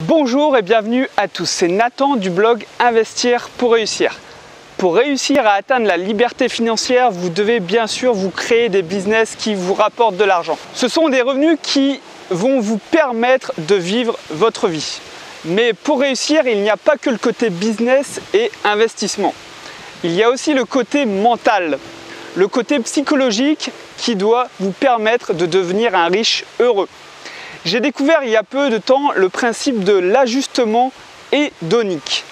Bonjour et bienvenue à tous, c'est Nathan du blog Investir pour réussir. Pour réussir à atteindre la liberté financière, vous devez bien sûr vous créer des business qui vous rapportent de l'argent. Ce sont des revenus qui vont vous permettre de vivre votre vie. Mais pour réussir, il n'y a pas que le côté business et investissement. Il y a aussi le côté mental, le côté psychologique qui doit vous permettre de devenir un riche heureux. J'ai découvert il y a peu de temps le principe de l'ajustement hédonique.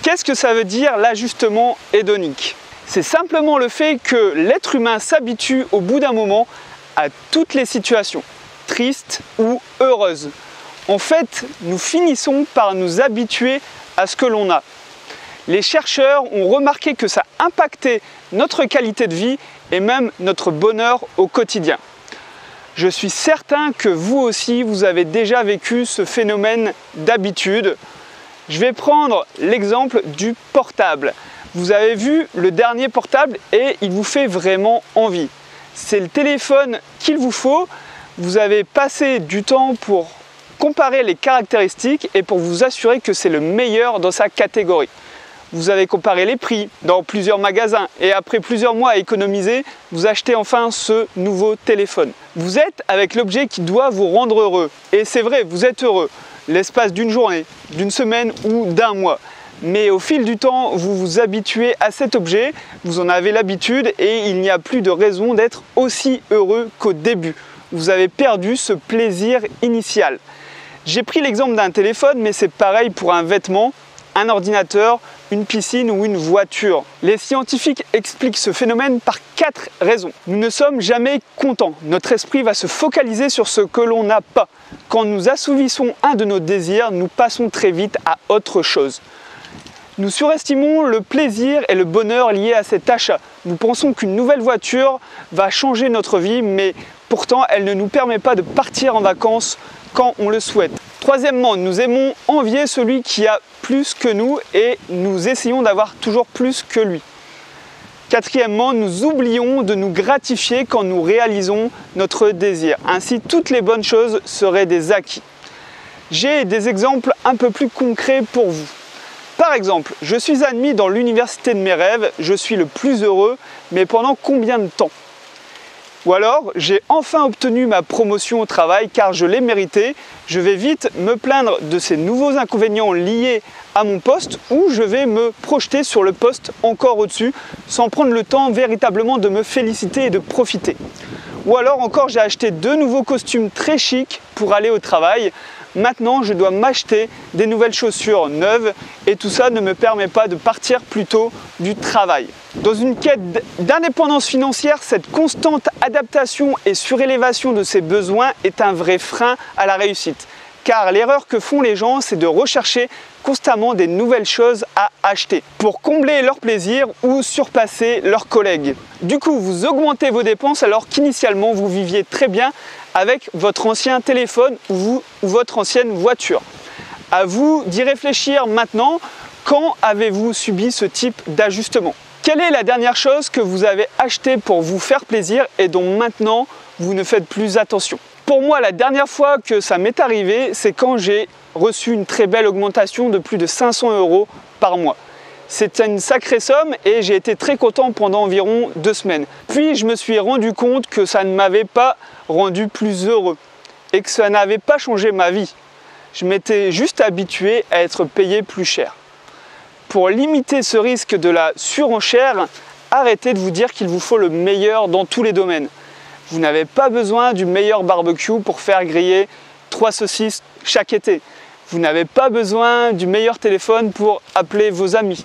Qu'est-ce que ça veut dire l'ajustement hédonique? C'est simplement le fait que l'être humain s'habitue au bout d'un moment à toutes les situations, tristes ou heureuses. En fait, nous finissons par nous habituer à ce que l'on a. Les chercheurs ont remarqué que ça impactait notre qualité de vie et même notre bonheur au quotidien. Je suis certain que vous aussi, vous avez déjà vécu ce phénomène d'habitude. Je vais prendre l'exemple du portable. Vous avez vu le dernier portable et il vous fait vraiment envie. C'est le téléphone qu'il vous faut. Vous avez passé du temps pour comparer les caractéristiques et pour vous assurer que c'est le meilleur dans sa catégorie. Vous avez comparé les prix dans plusieurs magasins et après plusieurs mois à économiser, vous achetez enfin ce nouveau téléphone. Vous êtes avec l'objet qui doit vous rendre heureux. Et c'est vrai, vous êtes heureux l'espace d'une journée, d'une semaine ou d'un mois. Mais au fil du temps, vous vous habituez à cet objet, vous en avez l'habitude et il n'y a plus de raison d'être aussi heureux qu'au début. Vous avez perdu ce plaisir initial. J'ai pris l'exemple d'un téléphone, mais c'est pareil pour un vêtement, un ordinateur, une piscine ou une voiture. Les scientifiques expliquent ce phénomène par 4 raisons. Nous ne sommes jamais contents. Notre esprit va se focaliser sur ce que l'on n'a pas. Quand nous assouvissons un de nos désirs, nous passons très vite à autre chose. Nous surestimons le plaisir et le bonheur liés à cet achat. Nous pensons qu'une nouvelle voiture va changer notre vie, mais pourtant elle ne nous permet pas de partir en vacances quand on le souhaite. Troisièmement, nous aimons envier celui qui a plus que nous et nous essayons d'avoir toujours plus que lui. Quatrièmement, nous oublions de nous gratifier quand nous réalisons notre désir. Ainsi, toutes les bonnes choses seraient des acquis. J'ai des exemples un peu plus concrets pour vous. Par exemple, je suis admis dans l'université de mes rêves, je suis le plus heureux, mais pendant combien de temps? Ou alors, j'ai enfin obtenu ma promotion au travail car je l'ai mérité, je vais vite me plaindre de ces nouveaux inconvénients liés à mon poste ou je vais me projeter sur le poste encore au-dessus sans prendre le temps véritablement de me féliciter et de profiter. Ou alors encore, j'ai acheté 2 nouveaux costumes très chics pour aller au travail. Maintenant, je dois m'acheter des nouvelles chaussures neuves et tout ça ne me permet pas de partir plus tôt du travail. Dans une quête d'indépendance financière, cette constante adaptation et surélévation de ses besoins est un vrai frein à la réussite. Car l'erreur que font les gens, c'est de rechercher constamment des nouvelles choses à acheter pour combler leur plaisir ou surpasser leurs collègues. Du coup, vous augmentez vos dépenses alors qu'initialement vous viviez très bien avec votre ancien téléphone ou votre ancienne voiture. À vous d'y réfléchir maintenant. Quand avez-vous subi ce type d'ajustement? Quelle est la dernière chose que vous avez achetée pour vous faire plaisir et dont maintenant vous ne faites plus attention? Pour moi, la dernière fois que ça m'est arrivé, c'est quand j'ai reçu une très belle augmentation de plus de 500 € par mois. C'est une sacrée somme et j'ai été très content pendant environ 2 semaines. Puis je me suis rendu compte que ça ne m'avait pas rendu plus heureux et que ça n'avait pas changé ma vie. Je m'étais juste habitué à être payé plus cher. Pour limiter ce risque de la surenchère, arrêtez de vous dire qu'il vous faut le meilleur dans tous les domaines. Vous n'avez pas besoin du meilleur barbecue pour faire griller 3 saucisses chaque été. Vous n'avez pas besoin du meilleur téléphone pour appeler vos amis.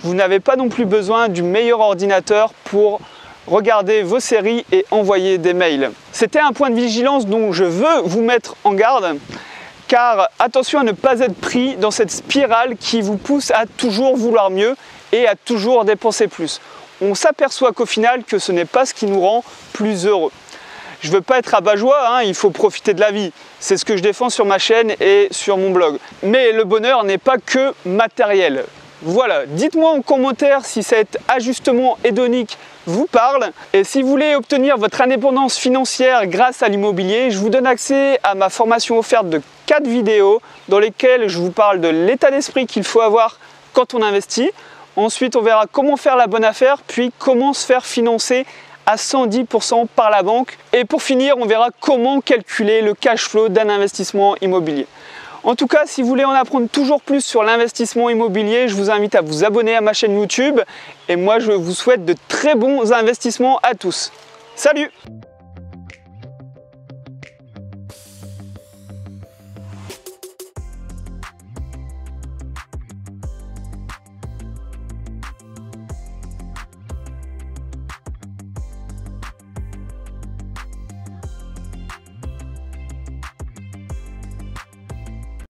Vous n'avez pas non plus besoin du meilleur ordinateur pour regarder vos séries et envoyer des mails. C'était un point de vigilance dont je veux vous mettre en garde, car attention à ne pas être pris dans cette spirale qui vous pousse à toujours vouloir mieux et à toujours dépenser plus. On s'aperçoit qu'au final, que ce n'est pas ce qui nous rend plus heureux. Je ne veux pas être rabat-joie, il faut profiter de la vie. C'est ce que je défends sur ma chaîne et sur mon blog. Mais le bonheur n'est pas que matériel. Voilà, dites-moi en commentaire si cet ajustement hédonique vous parle. Et si vous voulez obtenir votre indépendance financière grâce à l'immobilier, je vous donne accès à ma formation offerte de 4 vidéos dans lesquelles je vous parle de l'état d'esprit qu'il faut avoir quand on investit. Ensuite, on verra comment faire la bonne affaire, puis comment se faire financer à 110% par la banque. Et pour finir, on verra comment calculer le cash flow d'un investissement immobilier. En tout cas, si vous voulez en apprendre toujours plus sur l'investissement immobilier, je vous invite à vous abonner à ma chaîne YouTube. Et moi, je vous souhaite de très bons investissements à tous. Salut!